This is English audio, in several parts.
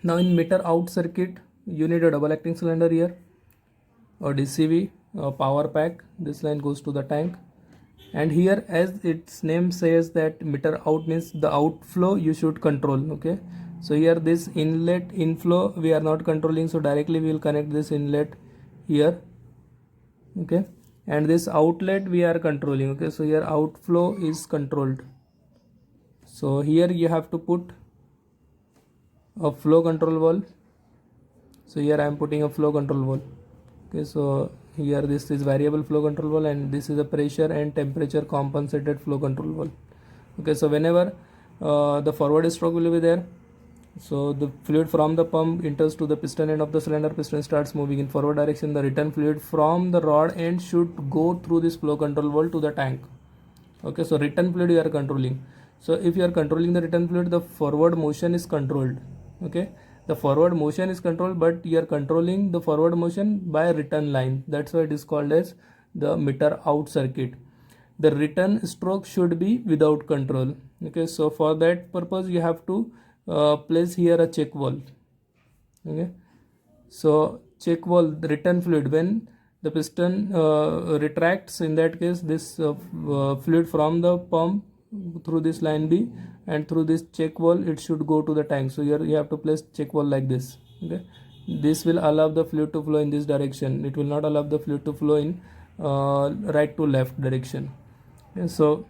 Now in meter out circuit, you need a double acting cylinder here, a DCV, a power pack. This line goes to the tank, and here, as its name says, that meter out means the outflow you should control. Okay, so here this inlet inflow we are not controlling, so directly we will connect this inlet here. Okay, and this outlet we are controlling. Okay, so here outflow is controlled, so here you have to put a flow control valve. So here I am putting a flow control valve. Okay, so here this is variable flow control valve, and this is a pressure and temperature compensated flow control valve. Okay, so whenever the forward stroke will be there, so the fluid from the pump enters to the piston end of the cylinder, piston starts moving in forward direction. The return fluid from the rod end should go through this flow control valve to the tank. Okay, so return fluid you are controlling. So if you are controlling the return fluid, the forward motion is controlled. Okay, the forward motion is controlled, but you are controlling the forward motion by return line. That's why it is called as the meter out circuit. The return stroke should be without control. Okay, so for that purpose you have to place here a check valve. Okay, so check valve, the return fluid, when the piston retracts, in that case this fluid from the pump through this line B and through this check valve it should go to the tank. So here you have to place check valve like this. Okay, this will allow the fluid to flow in this direction. It will not allow the fluid to flow in right to left direction. Okay, so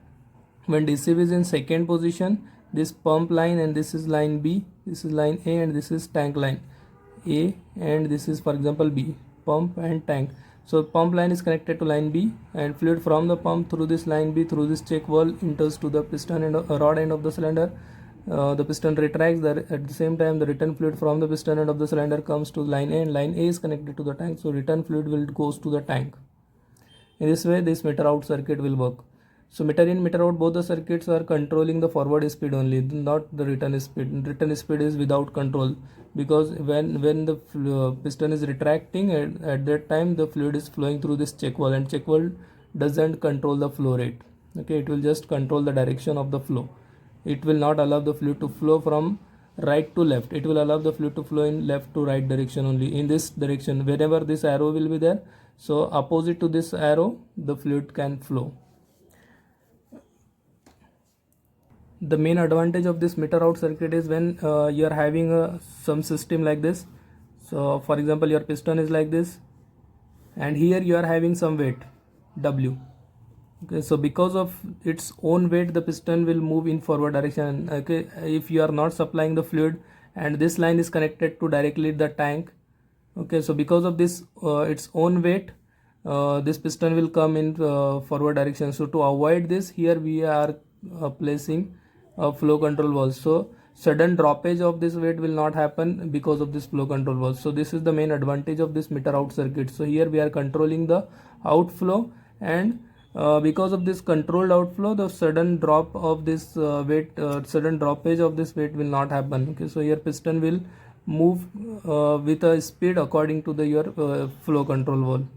when DCV is in second position, this pump line, and this is line B, this is line A, and this is tank line A, and this is for example B, pump and tank. So pump line is connected to line B, and fluid from the pump through this line B through this check valve enters to the piston and rod end of the cylinder. The piston retracts. At the same time the return fluid from the piston end of the cylinder comes to line A, and line A is connected to the tank, so return fluid will goes to the tank. In this way this meter out circuit will work. So meter in, meter out, both the circuits are controlling the forward speed only, not the return speed. Return speed is without control, because when the piston is retracting, at that time the fluid is flowing through this check valve, and check valve doesn't control the flow rate. Okay, it will just control the direction of the flow. It will not allow the fluid to flow from right to left. It will allow the fluid to flow in left to right direction only, in this direction. Whenever this arrow will be there, so opposite to this arrow the fluid can flow. The main advantage of this meter out circuit is when you are having some system like this. So for example your piston is like this, and here you are having some weight W. Okay, so because of its own weight the piston will move in forward direction. Okay, if you are not supplying the fluid and this line is connected to directly the tank, okay, so because of this its own weight, this piston will come in forward direction. So to avoid this, here we are placing a flow control valve, so sudden droppage of this weight will not happen because of this flow control valve. So this is the main advantage of this meter out circuit. So here we are controlling the outflow, and because of this controlled outflow, the sudden drop of this weight, sudden droppage of this weight will not happen. Okay, so here piston will move with a speed according to the your flow control valve.